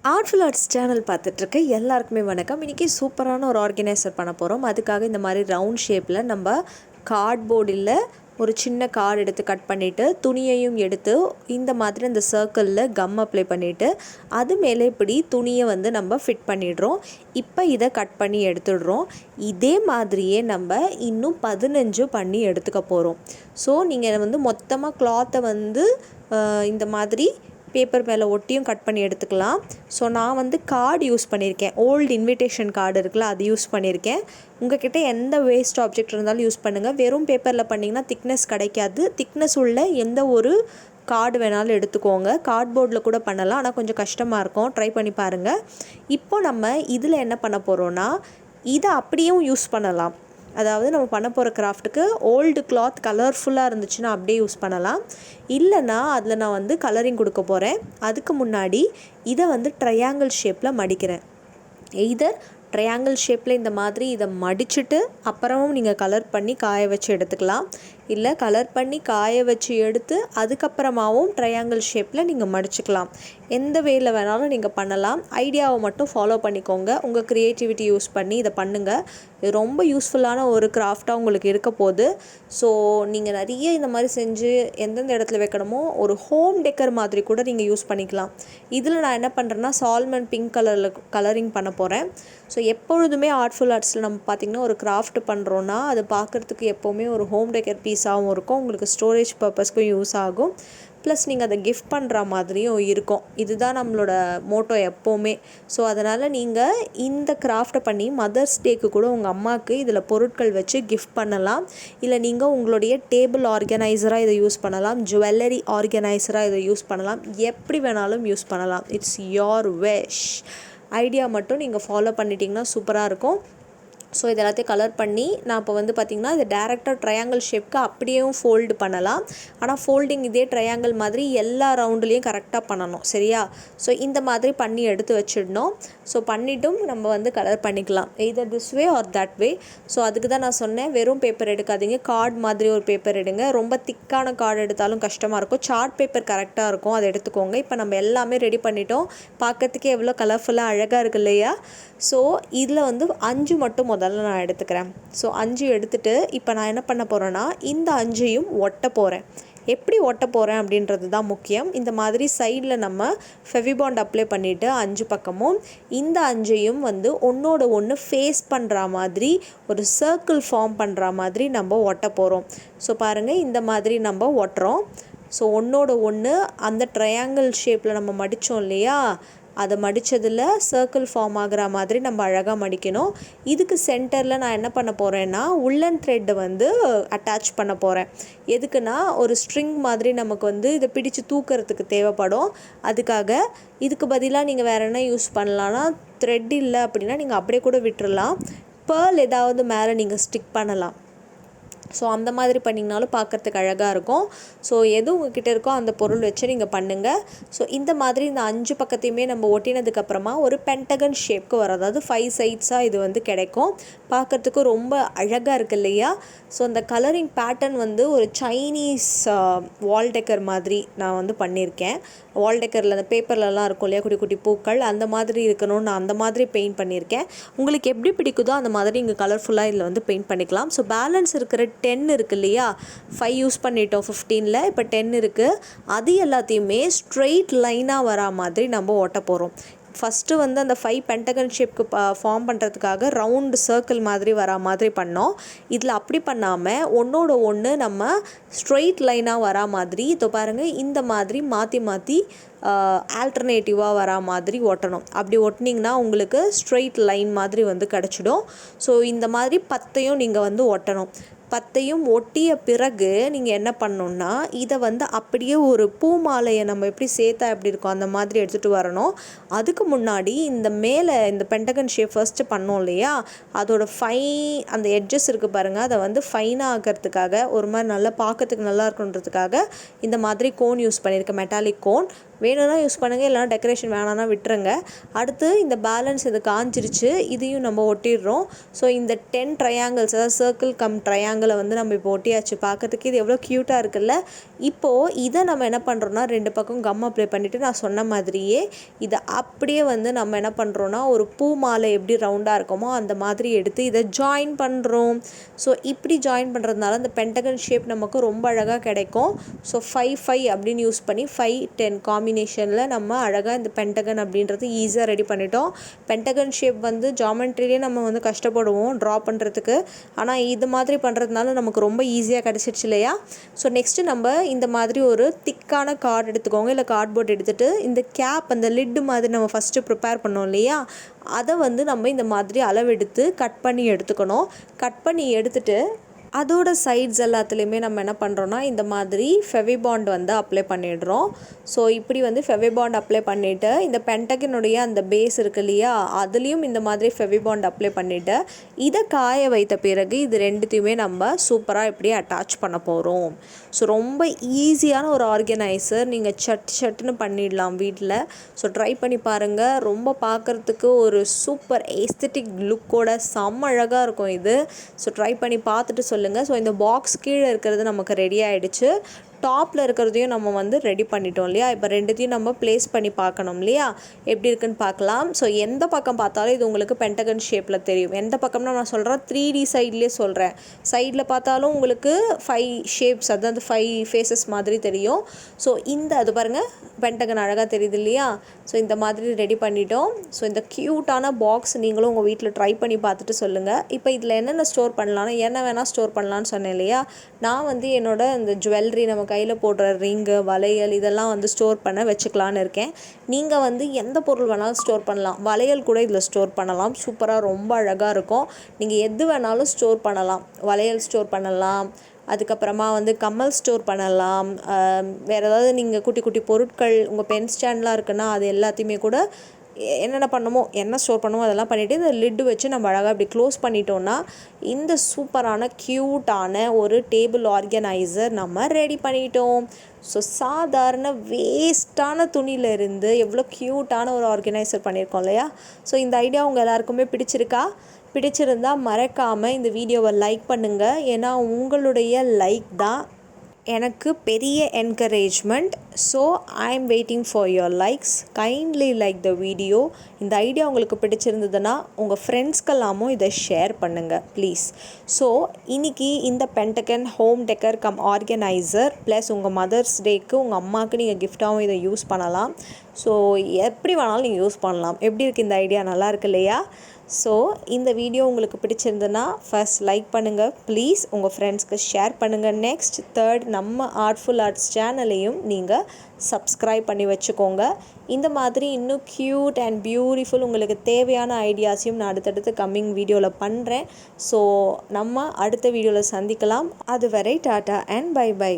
Artful arts channel பார்த்துட்ருக்க எல்லாருக்குமே வணக்கம். இன்றைக்கி சூப்பரான ஒரு ஆர்கனைசர் பண்ண போகிறோம். அதுக்காக இந்த மாதிரி ரவுண்ட் ஷேப்பில் நம்ம கார்ட்போர்டில் ஒரு சின்ன கார்டு எடுத்து கட் பண்ணிவிட்டு துணியையும் எடுத்து இந்த மாதிரி அந்த சர்க்கிளில் கம் அப்ளை பண்ணிவிட்டு அது மேலே இப்படி துணியை நம்ம ஃபிட் பண்ணிடுறோம். இப்போ இதை கட் பண்ணி எடுத்துடுறோம். இதே மாதிரியே நம்ம இன்னும் 15 பண்ணி எடுத்துக்க போகிறோம். ஸோ நீங்கள் மொத்தமாக கிளாத்தை இந்த மாதிரி பேப்பர் மேலே ஒட்டியும் கட் பண்ணி எடுத்துக்கலாம். ஸோ நான் கார்டு யூஸ் பண்ணியிருக்கேன். ஓல்டு இன்விடேஷன் கார்டு இருக்குல்ல, அது யூஸ் பண்ணியிருக்கேன். உங்கள்கிட்ட எந்த வேஸ்ட் ஆப்ஜெக்ட் இருந்தாலும் யூஸ் பண்ணுங்கள். வெறும் பேப்பரில் பண்ணிங்கன்னா திக்னஸ் கிடைக்காது. திக்னஸ் உள்ள எந்த ஒரு கார்டு வேணாலும் எடுத்துக்கோங்க. கார்ட்போர்டில் கூட பண்ணலாம், ஆனால் கொஞ்சம் கஷ்டமாக இருக்கும். ட்ரை பண்ணி பாருங்கள். இப்போ நம்ம இதில் என்ன பண்ண போகிறோன்னா, இதை அப்படியும் யூஸ் பண்ணலாம். அதாவது நம்ம பண்ண போகிற கிராஃப்ட்டுக்கு ஓல்டு கிளாத் கலர்ஃபுல்லாக இருந்துச்சுன்னா அப்படியே யூஸ் பண்ணலாம். இல்லைனா அதில் நான் கலரிங் கொடுக்க போகிறேன். அதுக்கு முன்னாடி இதை ட்ரையாங்கிள் ஷேப்பில் மடிக்கிறேன். எய்தர் ட்ரையாங்கிள் ஷேப்பில் இந்த மாதிரி இதை மடிச்சுட்டு அப்புறமும் நீங்கள் கலர் பண்ணி காய வச்சு எடுத்துக்கலாம். இல்லை கலர் பண்ணி காய வச்சு எடுத்து அதுக்கப்புறமாவும் ட்ரையாங்கிள் ஷேப்பில் நீங்கள் மடிச்சுக்கலாம். எந்த வேயில் வேணாலும் நீங்கள் பண்ணலாம். ஐடியாவை மட்டும் ஃபாலோ பண்ணிக்கோங்க. உங்கள் க்ரியேட்டிவிட்டி யூஸ் பண்ணி இதை பண்ணுங்கள். இது ரொம்ப யூஸ்ஃபுல்லான ஒரு கிராஃப்டாக உங்களுக்கு இருக்க போகுது. ஸோ நீங்கள் நிறைய இந்த மாதிரி செஞ்சு எந்தெந்த இடத்துல வைக்கணுமோ ஒரு ஹோம் டெக்கர் மாதிரி கூட நீங்கள் யூஸ் பண்ணிக்கலாம். இதில் நான் என்ன பண்ணுறேன்னா சால்மன் பிங்க் கலரில் கலரிங் பண்ண போகிறேன். ஸோ எப்பொழுதுமே ஆர்ட்ஃபுல் ஆர்ட்ஸில் நம்ம பார்த்திங்கன்னா ஒரு கிராஃப்ட் பண்ணுறோன்னா அது பார்க்குறதுக்கு எப்போவுமே ஒரு ஹோம் டெக்கர் பீஸாகவும் இருக்கும். உங்களுக்கு ஸ்டோரேஜ் பர்பஸ்க்கும் யூஸ் ஆகும். ப்ளஸ் நீங்கள் அதை கிஃப்ட் பண்ணுற மாதிரியும் இருக்கும். இதுதான் நம்மளோட மோட்டோ எப்போவுமே. ஸோ அதனால் நீங்கள் இந்த கிராஃப்டை பண்ணி மதர்ஸ் டேக்கு கூட உங்கள் அம்மாவுக்கு இதில் பொருட்கள் வச்சு கிஃப்ட் பண்ணலாம். இல்லை நீங்கள் உங்களுடைய டேபிள் ஆர்கனைசராக இதை யூஸ் பண்ணலாம். ஜுவல்லரி ஆர்கனைசராக இதை யூஸ் பண்ணலாம். எப்படி வேணாலும் யூஸ் பண்ணலாம். It's your wish. ஐடியா மட்டும் நீங்கள் ஃபாலோ பண்ணிட்டீங்கன்னா சூப்பராக இருக்கும். ஸோ இது எல்லாத்தையும் கலர் பண்ணி நான் இப்போ பார்த்திங்கன்னா இது டேரெக்டாக ட்ரையாங்கிள் ஷேப்க்கு அப்படியேவும் ஃபோல்டு பண்ணலாம். ஆனால் ஃபோல்டிங் இதே ட்ரையாங்கிள் மாதிரி எல்லா ரவுண்டுலேயும் கரெக்டாக பண்ணணும், சரியா? ஸோ இந்த மாதிரி பண்ணி எடுத்து வச்சிடணும். ஸோ பண்ணிவிட்டும் நம்ம கலர் பண்ணிக்கலாம். Either this way or that way. So அதுக்கு தான் நான் சொன்னேன், வெறும் பேப்பர் எடுக்காதீங்க. கார்டு மாதிரி ஒரு பேப்பர் எடுங்க. ரொம்ப திக்கான கார்டு எடுத்தாலும் கஷ்டமாக இருக்கும். சார்ட் பேப்பர் கரெக்டாக இருக்கும், அதை எடுத்துக்கோங்க. இப்போ நம்ம எல்லாமே ரெடி பண்ணிட்டோம். பார்க்கறதுக்கே எவ்வளோ கலர்ஃபுல்லாக அழகாக இருக்கு இல்லையா? ஸோ இதில் 5 மட்டும் முதல்ல நான் எடுத்துக்கிறேன். ஸோ 5 எடுத்துகிட்டு இப்போ நான் என்ன பண்ண போகிறேன்னா இந்த 5ஐயும் ஒட்ட போகிறேன். எப்படி ஒட்ட போகிறேன் அப்படின்றது தான் முக்கியம். இந்த மாதிரி சைடில் நம்ம ஃபெவிபாண்ட் அப்ளை பண்ணிவிட்டு 5 பக்கமும் இந்த 5ஐயும் ஒன்றோட ஒன்று ஃபேஸ் பண்ணுற மாதிரி ஒரு சர்க்கிள் ஃபார்ம் பண்ணுற மாதிரி நம்ம ஒட்ட போகிறோம். ஸோ பாருங்கள், இந்த மாதிரி நம்ம ஒட்டுறோம். ஸோ ஒன்றோட ஒன்று அந்த ட்ரையாங்கிள் ஷேப்பில் நம்ம மடித்தோம் இல்லையா, அதை மடித்ததில் சர்க்கிள் ஃபார்ம் ஆகிற மாதிரி நம்ம அழகாக மடிக்கணும். இதுக்கு சென்டரில் நான் என்ன பண்ண போகிறேன்னா உள்ளன் த்ரெட்டை அட்டாச் பண்ண போகிறேன். எதுக்குன்னா ஒரு ஸ்ட்ரிங் மாதிரி நமக்கு இதை பிடிச்சு தூக்கிறதுக்கு தேவைப்படும். அதுக்காக இதுக்கு பதிலாக நீங்கள் வேறு என்ன யூஸ் பண்ணலான்னா, த்ரெட் இல்லை அப்படின்னா நீங்கள் அப்படியே கூட விட்டுறலாம். பேர்ல் ஏதாவது மேலே நீங்கள் ஸ்டிக் பண்ணலாம். ஸோ அந்த மாதிரி பண்ணிங்கனாலும் பார்க்குறதுக்கு அழகாக இருக்கும். ஸோ எது உங்ககிட்ட இருக்கோ அந்த பொருள் வச்சு நீங்கள் பண்ணுங்கள். ஸோ இந்த மாதிரி இந்த 5 பக்கத்தையுமே நம்ம ஒட்டினதுக்கப்புறமா ஒரு பென்டகன் ஷேப்க்கு வரும். அதாவது 5 சைட்ஸாக இது கிடைக்கும். பார்க்குறதுக்கு ரொம்ப அழகாக இருக்குது இல்லையா? ஸோ அந்த கலரிங் பேட்டர்ன் ஒரு சைனீஸ் வால் டெக்கர் மாதிரி நான் பண்ணியிருக்கேன். வால் டெக்கரில் அந்த பேப்பர்லலாம் இருக்கும் இல்லையா, குட்டி குட்டி பூக்கள், அந்த மாதிரி இருக்கணும்னு நான் அந்த மாதிரி பெயிண்ட் பண்ணியிருக்கேன். உங்களுக்கு எப்படி பிடிக்குதோ அந்த மாதிரி இங்கே கலர்ஃபுல்லாக இதில் பெயிண்ட் பண்ணிக்கலாம். ஸோ பேலன்ஸ் இருக்கிற 10 இருக்குது இல்லையா, 5 யூஸ் பண்ணிட்டோம் 15ல், இப்போ 10 இருக்குது. அது எல்லாத்தையுமே ஸ்ட்ரெயிட் லைனாக வரா மாதிரி நம்ம ஓட்ட போகிறோம். ஃபஸ்ட்டு அந்த 5 பென்டகன் ஷேப்க்கு ஃபார்ம் பண்ணுறதுக்காக ரவுண்டு சர்க்கிள் மாதிரி வரா மாதிரி பண்ணோம். இதில் அப்படி பண்ணாமல் ஒன்றோட ஒன்று நம்ம ஸ்ட்ரெயிட் லைனாக வரா மாதிரி இதோ பாருங்கள், இந்த மாதிரி மாற்றி மாற்றி ஆல்டர்னேட்டிவாக வரா மாதிரி ஒட்டணும். அப்படி ஒட்டினீங்கன்னா உங்களுக்கு ஸ்ட்ரெயிட் லைன் மாதிரி கிடச்சிடும். ஸோ இந்த மாதிரி 10ஐயும் நீங்கள் ஒட்டணும். 10ஐயும் ஒட்டிய பிறகு நீங்கள் என்ன பண்ணணுன்னா இதை அப்படியே ஒரு பூ மாலையை நம்ம எப்படி சேர்த்தா எப்படி இருக்கும் அந்த மாதிரி எடுத்துகிட்டு வரணும். அதுக்கு முன்னாடி இந்த மேலே இந்த பென்டகன் ஷேப் ஃபர்ஸ்ட்டு பண்ணோம் இல்லையா, அதோட அந்த எட்ஜஸ் இருக்குது பாருங்கள், அதை ஃபைனாக ஆக்கிறதுக்காக ஒரு மாதிரி நல்லா பார்க்கறதுக்கு நல்லா இருக்குன்றதுக்காக இந்த மாதிரி கோன் யூஸ் பண்ணியிருக்கேன், மெட்டாலிக் கோன். வேணும்னா யூஸ் பண்ணுங்கள், இல்லைனா டெக்கரேஷன் வேணான்னா விட்டுருங்க. அடுத்து இந்த பேலன்ஸ் இது காஞ்சிருச்சு, இதையும் நம்ம ஒட்டிடுறோம். ஸோ இந்த 10 ட்ரையாங்கிள்ஸ், அதாவது சர்க்கிள் கம் ட்ரையாங்கிளை வந்து நம்ம இப்போ ஒட்டியாச்சு. பார்க்கறதுக்கு இது எவ்வளோ க்யூட்டாக இருக்குல்ல. இப்போது இதை நம்ம என்ன பண்ணுறோன்னா 2 பக்கம் கம் அப்ளை பண்ணிவிட்டு நான் சொன்ன மாதிரியே இதை அப்படியே வந்து நம்ம என்ன பண்ணுறோன்னா ஒரு பூ மாலை எப்படி ரவுண்டாக இருக்குமோ அந்த மாதிரி எடுத்து இதை ஜாயின் பண்ணுறோம். ஸோ இப்படி ஜாயின் பண்ணுறதுனால இந்த பென்டகன் ஷேப் நமக்கு ரொம்ப அழகாக கிடைக்கும். ஸோ 5-5 அப்படின்னு யூஸ் பண்ணி 5-10 காம்பினேஷனில் நம்ம அழகாக இந்த பென்டகன் அப்படின்றது ஈஸியாக ரெடி பண்ணிட்டோம். பென்டகன் ஷேப் வந்து ஜாமெண்ட்ரிலே நம்ம வந்து கஷ்டப்படுவோம் ட்ரா பண்ணுறதுக்கு. ஆனால் இது மாதிரி பண்ணுறதுனால நமக்கு ரொம்ப ஈஸியாக கிடச்சிடுச்சு இல்லையா. ஸோ நெக்ஸ்ட்டு நம்ம இந்த மாதிரி ஒரு திக்கான கார்டு எடுத்துக்கோங்க, இல்லை கார்ட்போர்ட் எடுத்துகிட்டு இந்த கேப் அந்த லிட்டு மாதிரி நம்ம ஃபஸ்ட்டு ப்ரிப்பேர் பண்ணோம் இல்லையா, அதை வந்து நம்ம இந்த மாதிரி அளவெடுத்து கட் பண்ணி எடுத்துக்கணும். கட் பண்ணி எடுத்துகிட்டு அதோட சைட்ஸ் எல்லாத்துலேயுமே நம்ம என்ன பண்ணுறோன்னா இந்த மாதிரி ஃபெவிபாண்ட் வந்து அப்ளை பண்ணிடுறோம். ஸோ இப்படி வந்து ஃபெவிபாண்ட் அப்ளை பண்ணிவிட்டு இந்த பென்டகனுடைய அந்த பேஸ் இருக்குது இல்லையா, அதுலேயும் இந்த மாதிரி ஃபெவிபாண்ட் அப்ளை பண்ணிவிட்டு இதை காய வைத்த பிறகு இது ரெண்டுத்தையுமே நம்ம சூப்பராக இப்படி அட்டாச் பண்ண போகிறோம். ஸோ ரொம்ப ஈஸியான ஒரு ஆர்கனைசர், நீங்கள் சட்டுன்னு பண்ணிடலாம் வீட்டில். ஸோ ட்ரை பண்ணி பாருங்கள். ரொம்ப பார்க்குறதுக்கு ஒரு சூப்பர் ஏஸ்தட்டிக் லுக்கோட செம்ம அழகாக இருக்கும் இது. ஸோ ட்ரை பண்ணி பார்த்துட்டு சொல்லுங்கள். ஸோ இந்த பாக்ஸ் கீழே இருக்கிறது நமக்கு ரெடி ஆகிடுச்சு. டாப்பில் இருக்கிறதையும் நம்ம வந்து ரெடி பண்ணிட்டோம் இல்லையா. இப்போ ரெண்டுத்தையும் நம்ம ப்ளேஸ் பண்ணி பார்க்கணும் இல்லையா, எப்படி இருக்குன்னு பார்க்கலாம். ஸோ எந்த பக்கம் பார்த்தாலும் இது உங்களுக்கு பென்டகன் ஷேப்பில் தெரியும். எந்த பக்கம்னா நான் சொல்கிறேன் 3D சைட்லேயே சொல்கிறேன். சைடில் பார்த்தாலும் உங்களுக்கு 5 ஷேப்ஸ், அதாவது 5 ஃபேஸஸ் மாதிரி தெரியும். ஸோ இந்த அது பாருங்கள் பென்டகன் அழகாக தெரியுது இல்லையா. ஸோ இந்த மாதிரி ரெடி பண்ணிட்டோம். ஸோ இந்த க்யூட்டான பாக்ஸ் நீங்களும் உங்கள் வீட்டில் ட்ரை பண்ணி பார்த்துட்டு சொல்லுங்கள். இப்போ இதில் என்னென்ன ஸ்டோர் பண்ணலான்னு, என்ன வேணால் ஸ்டோர் பண்ணலான்னு சொன்னேன் இல்லையா. நான் வந்து என்னோட இந்த ஜுவல்லரி, நம்ம கையில் போடுற ரிங்கு, வளையல் இதெல்லாம் வந்து ஸ்டோர் பண்ண வச்சுக்கலான்னு இருக்கேன். நீங்கள் வந்து எந்த பொருள் வேணாலும் ஸ்டோர் பண்ணலாம். வளையல் கூட இதில் ஸ்டோர் பண்ணலாம். சூப்பராக ரொம்ப அழகாக இருக்கும். நீங்கள் எது வேணாலும் ஸ்டோர் பண்ணலாம். வளையல் ஸ்டோர் பண்ணலாம், அதுக்கப்புறமா வந்து கம்மல் ஸ்டோர் பண்ணலாம். வேறு ஏதாவது நீங்கள் குட்டி குட்டி பொருட்கள், உங்கள் பென் ஸ்டாண்ட்லாம் இருக்குன்னா அது எல்லாத்தையுமே கூட என்னென்ன பண்ணமோ, என்ன ஸ்டோர் பண்ணுமோ அதெல்லாம் பண்ணிவிட்டு இந்த லிட்டு வச்சு நம்ம அழகாக இப்படி க்ளோஸ் பண்ணிட்டோன்னா இந்த சூப்பரான க்யூட்டான ஒரு டேபிள் ஆர்கனைசர் நம்ம ரெடி பண்ணிட்டோம். ஸோ சாதாரண வேஸ்ட்டான துணியிலேருந்து எவ்வளோ க்யூட்டான ஒரு ஆர்கனைசர் பண்ணியிருக்கோம் இல்லையா. ஸோ இந்த ஐடியா உங்கள் எல்லாருக்குமே பிடிச்சிருந்தா மறக்காமல் இந்த வீடியோவை லைக் பண்ணுங்கள். ஏன்னா உங்களுடைய லைக் தான் எனக்கு பெரிய encouragement. So I am waiting for your likes. Kindly like the video. இந்த ஐடியா உங்களுக்கு பிடிச்சிருந்ததுன்னா உங்கள் ஃப்ரெண்ட்ஸ்க்கெல்லாமும் இதை ஷேர் பண்ணுங்கள் ப்ளீஸ். ஸோ இன்றைக்கி இந்த Pentagon home decker come organiser plus உங்கள் மதர்ஸ் டேக்கு உங்கள் அம்மாவுக்கு நீங்கள் கிஃப்டாகவும் இதை யூஸ் பண்ணலாம். ஸோ எப்படி வேணாலும் நீங்கள் யூஸ் பண்ணலாம். எப்படி இருக்குது இந்த ஐடியா, நல்லா இருக்கு இல்லையா. ஸோ இந்த வீடியோ உங்களுக்கு பிடிச்சிருந்ததுன்னா ஃபர்ஸ்ட் லைக் பண்ணுங்கள் ப்ளீஸ், உங்கள் ஃப்ரெண்ட்ஸ்க்கு ஷேர் பண்ணுங்கள். நெக்ஸ்ட் தேர்ட் நம்ம ஆர்ட்ஃபுல் ஆர்ட்ஸ் சேனலையும் நீங்கள் சப்ஸ்கிரைப் பண்ணி வச்சுக்கோங்க. இந்த மாதிரி இன்னும் க்யூட் அண்ட் பியூட்டிஃபுல் உங்களுக்கு தேவையான ஐடியாஸையும் நான் அடுத்தடுத்து கம்மிங் வீடியோவில் பண்ணுறேன். ஸோ நம்ம அடுத்த வீடியோவில் சந்திக்கலாம். அதுவரை டாட்டா அண்ட் பை பை.